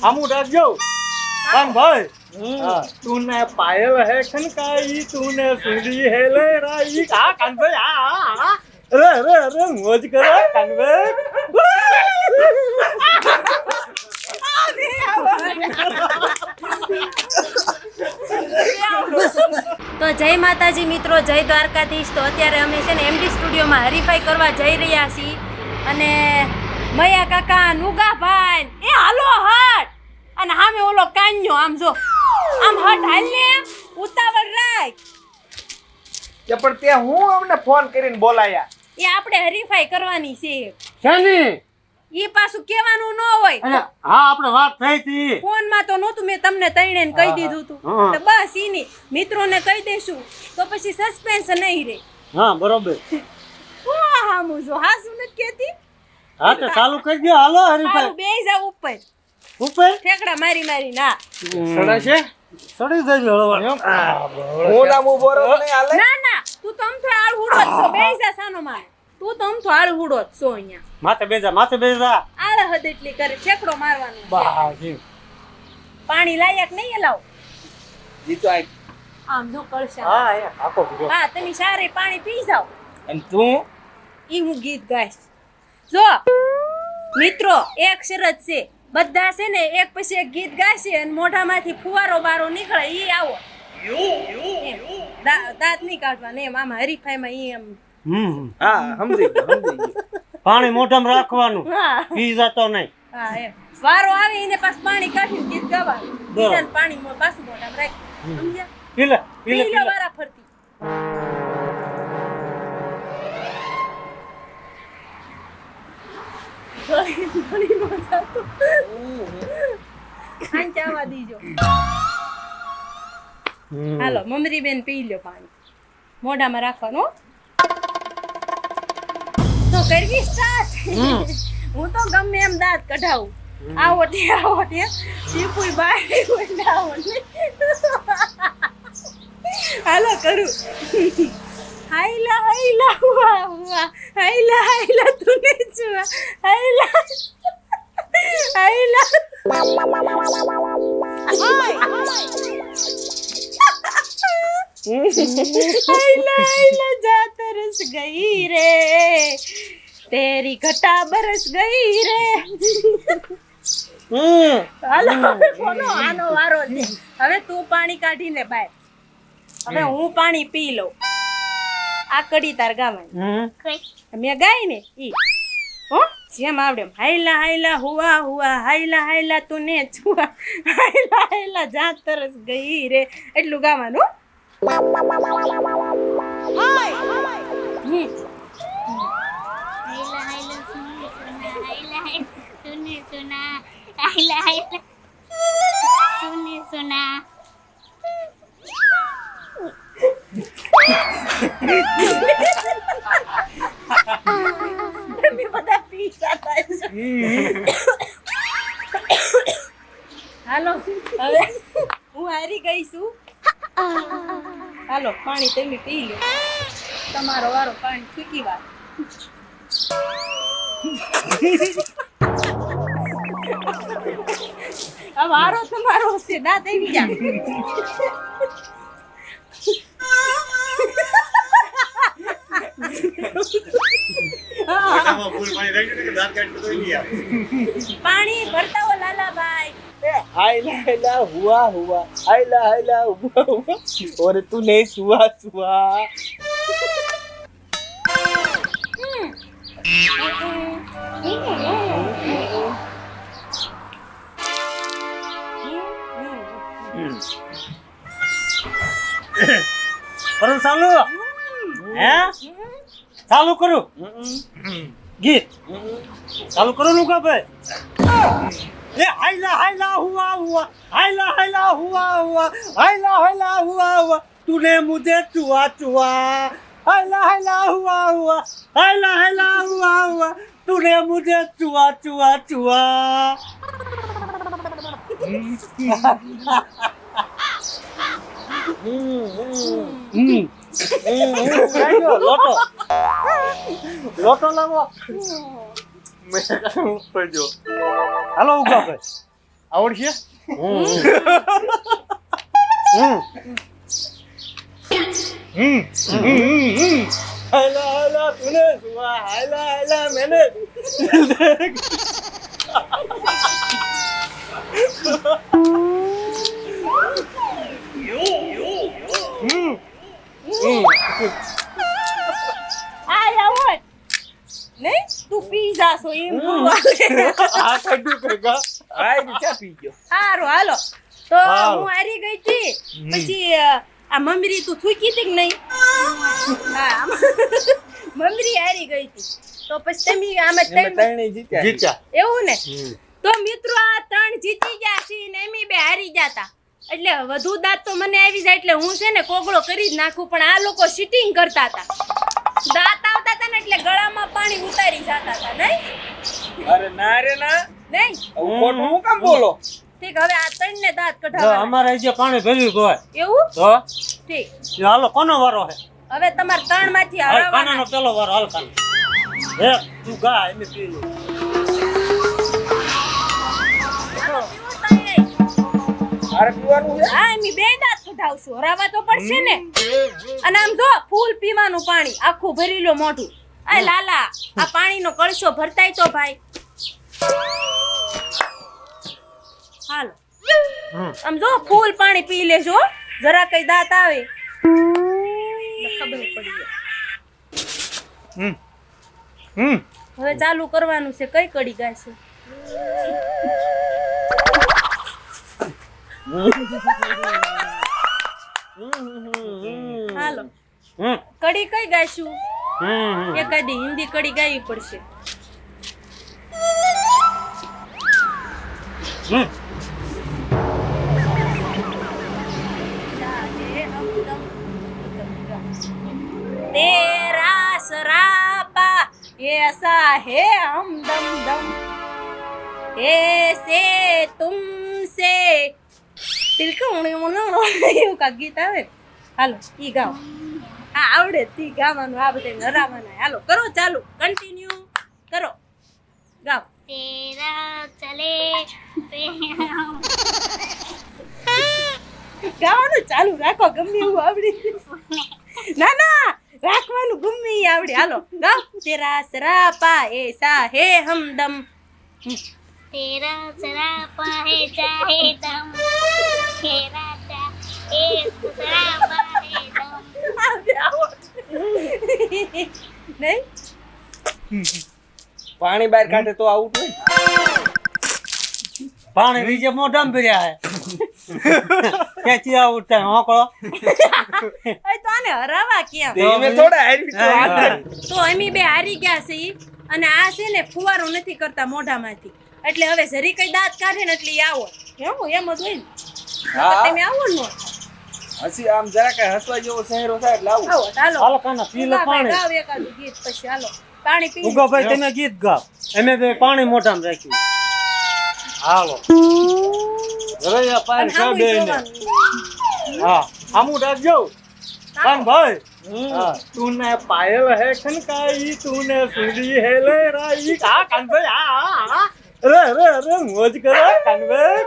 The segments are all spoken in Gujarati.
हमू राजो कान भाई तूने पायल है खनकाई तूने सुनी है लहराई कान भाई अरे मौज करो कान भाई તો જય માતાજી મિત્રો, જય દ્વારકાધીશ। તો અત્યારે અમે છે ને એમડી સ્ટુડિયોમાં હરીફાઈ કરવા જઈ રહ્યા છીએ અને મયા કાકા, નુગાભાઈ એ હાલો હટ અને સામે ઓલો કાન્યો આમ જો આમ હટ હાલ ને ઉતાવળ રાખ કે પણ તે હું અમને ફોન કરીને બોલાયા એ આપણે હરીફાઈ કરવાની છે શાની ઈ પાછું કહેવાનું ન હોય હા આપણે વાત થઈ હતી ફોન માં તો નહોતું, મેં તમને તૈણેને કહી દીધું હતું તો બસ ઈની મિત્રોને કહી દેશું તો પછી સસ્પેન્સ નહીં રહે। હા બરોબર હા મુજો હાસુ નથી કહેતી। હા તો ચાલુ કરી દો હાલો હરીભાઈ બેહી જાવ ઉપર ઠેકડા મારી મારી ના સડા છે સડી જજો હું ના મુ બોરો નહીં હાલે ના ના તું તો આમથો આળ હુડો છો બેહી જા સાનો માં તું તો આમથો આળ હુડો છો અહીંયા માથે બેજા આળ હદ એટલી કરે ઠેકડો મારવાનો છે। બાજી પાણી લાયક નહીં લાવ ઈ તો આમ જો કળશા હા એ આખો પીજો હા તમે સારે પાણી પી જાવ અને તું ઈ હું ગીત ગાઈશ। જો મિત્રો એક શરત છે, બધા છે ને એક પછી એક ગીત ગાશે અને મોઢામાંથી ફુવારો બારો નીકળે ઈ આવો દાંત નહીં કાઢવા ને આમ હરીફાઈમાં ઈ એમ હા સમજી ગયો પાણી મોઢામાં રાખવાનું હા પી જતો નહીં હા એમ વારો આવે એને પાછું પાણી કાઢીને ગીત ગાવાનું બીજાને પાણી પાછું મોઢામાં રાખ સમજ્યા પીલે પીલો વારા ફરતી ઘણી મજા આવતો આંચાવા દીજો હાલો મમરી બેન પી લ્યો પાણી મોઢામાં રાખવાનું તો કરવી સ્ટાર્ટ હું તો ગમે એમ દાંત કઢાવું આવો તે ટીપુઈ બારી હોય ના હોય હાલો કરું હાઈલા હાઈલા હુઆ હુઆ હાઈલા હાઈલા તુને છુઆ હાઈલા હાઈલા हाइला हाइला जा तरस गई रे तेरी घटा बरस गई रे હાલો કોનો આનો વારો છે હવે તું પાણી કાઢીને બાય હવે હું પાણી પી લઉં આ કડી તાર ગાવાની મેં ગાય ને ઈ હો જેમ આવડે હાઈલા હાઈલા હુઆ હુઆ હાઈલા હાઈલા તુને છુઆ હાઈલા હાઈલા જા તરસ ગઈ રે એટલું ગાવાનું હાલો હવે હું હારી ગઈ છું હાલો પાણી તમે પી લો તમારો વારો પાણી ફૂકી વાર આ વારો તમારો છે દાંત આવી જા પાણી ભરતા હો લાલાભાઈ हाइला हाइला हुआ हुआ हाइला हाइला हुआ हुआ और तूने सुआ सुआ पर चालू हैं चालू करो गीत चालू करो नुका भाई ये हाइला हाइला हुआ हुआ हाइला हाइला हुआ हुआ हाइला हाइला हुआ हुआ तूने मुझे चुआ चुआ हाइला हाइला हुआ हुआ हाइला हाइला हुआ हुआ तूने मुझे चुआ चुआ चुआ लोटो लोटो लाવો મેં ઉપર જો હાલો ઉભા ભાઈ આવડશે હાલા હાલા તુને સુવા હાલા હાલા મેને નહીં તું પી જાશો એમ આ કડું કગા આઈ ને ચા પી ગયો સારું હાલો તો હું હારી ગઈ હતી પછી આ મમરી તું થૂકી હતી કે નહીં હા મમરી હારી ગઈ હતી તો પછી તમે આમાં ત્રણે જીત્યા એવું ને તો મિત્રો આ 3 જીતી ગયા છે ને એમી બે હારી ગયા એટલે વધુ દાંત તો મને આવી જાય એટલે હું છે ને કોગળો કરી જ નાખું પણ આ લોકો સીટિંગ કરતા હતા દાંત આવતા હતા ને એટલે ગળામાં પાણી ઉતારી જતા હતા નહીં અરે ના રે ના નહીં કોણ હું કામ બોલો ઠીક હવે આ 3 ને દાંત કઢાવવાના અમારે જે પાણી ભર્યું હોય એવું તો ઠીક હાલો કોનો વારો છે હવે તમારે 3 માંથી હાલ હરાવવાના કાનાનો પેલો વારો હાલ કાનો હે તું ગા એમે પી લે હાલો, પીવો તઈ નહીં. અરે પીવાનું છે હા એમી બે દાંત કઢાવશું હરાવા તો પડશે ને અને આમ જો ફૂલ પીવાનું પાણી આખું ભરી લો મોઢું આ લાલા આ પાણીનો કળશો ભરતાય તો ભાઈ હાલો આમ જો ફૂલ પાણી પી લેજો જરા કઈ દાંત આવે એટલે ખબર પડી જાય હવે ચાલુ કરવાનું છે કઈ કડી ગાશે હાલો કડી કઈ ગાઈશું એ કડી હિન્દી કડી ગાવી પડશે तेरा सरापा ऐसा है हमदम दम ऐसे तुमसे દિલ કો એવું કા ગીત આવે હાલો ઈ ગાઓ આ આવડે તી ગાવાનું આ બધે નરાવાના હાલો કરો ચાલુ કન્ટિન્યુ કરો ગાઓ तेरा चले ગાવાનું ચાલુ રાખો ગમે એવું આવડી ના ના રાખવાનું ગમે ઈ આવડે હાલો ગાઓ તેરા સરાપા એસા હે હમદમ तेरा सरापा है चाहे दम तेरा चाहे सरापा है दम નહીં પાણી બહાર કાઢે તો આઉટ હોય પાણી નીચે મોઢામાં ભર્યા હે ક્યાંથી આવું થાય હોકળો એ તો આને હરાવા કેમ ધીમે થોડા હારી તો આગળ તો અમે બે હારી ગયા છે ઈ. અને આ છે ને ફુવારો નથી કરતા મોઢામાંથી એટલે હવે જરી કઈ દાંત કાઢે ને એટલે ઈ આવો કેવું એમ જ હોય ને હા. તમે આવો ને હસી આમ જરા કઈ હસવા જેવો ચહેરો થાય એટલે આવું આવો ચાલો હાલો કાના પી લે પાણી ગાવ એકાદું ગીત પછી હાલો પાણી પી ઉગા ભાઈ તમે ગીત ગાઓ અમે બે પાણી મોઢામાં રાખ્યું હાલો રૈયા પાર સાબે ને હા આમુ રાખજો કાન ભાઈ હા तूने पायल है खनकाई तूने सुनी है लहराई હા કાન ભાઈ હા अरे मौज करो कान भाई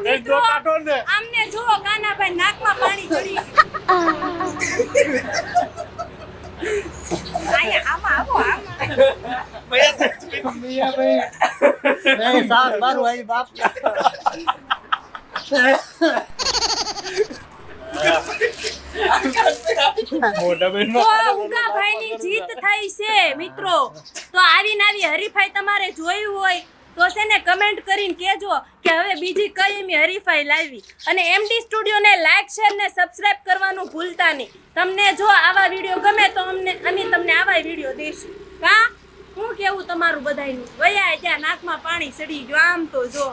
મિત્રો, આમને જુઓ કાનાભાઈ નાકમાં પાણી ચડી ગયું આયા આમાં આવો આમાં મિયા ભાઈ નહીં સાત બારું આઈ બાપ મોટા બેન તો ઉગાભાઈની જીત થઈ છે મિત્રો તો આવીને આવી હરીફાઈ તમારે જોઈ હોય તો છે ને કમેન્ટ કરીને કહેજો કે હવે બીજી કઈ એમી હરીફાઈ લાવી અને એમડી સ્ટુડિયોને લાઈક શેર ને સબસ્ક્રાઇબ કરવાનું ભૂલતા નહીં તમને જો આવા વિડીયો ગમે તો અમે તમને આવા વિડીયો દઈશું કા હું કેવું તમારું બધાયનું વયા ત્યાં નાકમાં પાણી ચડી ગયું આમ તો જો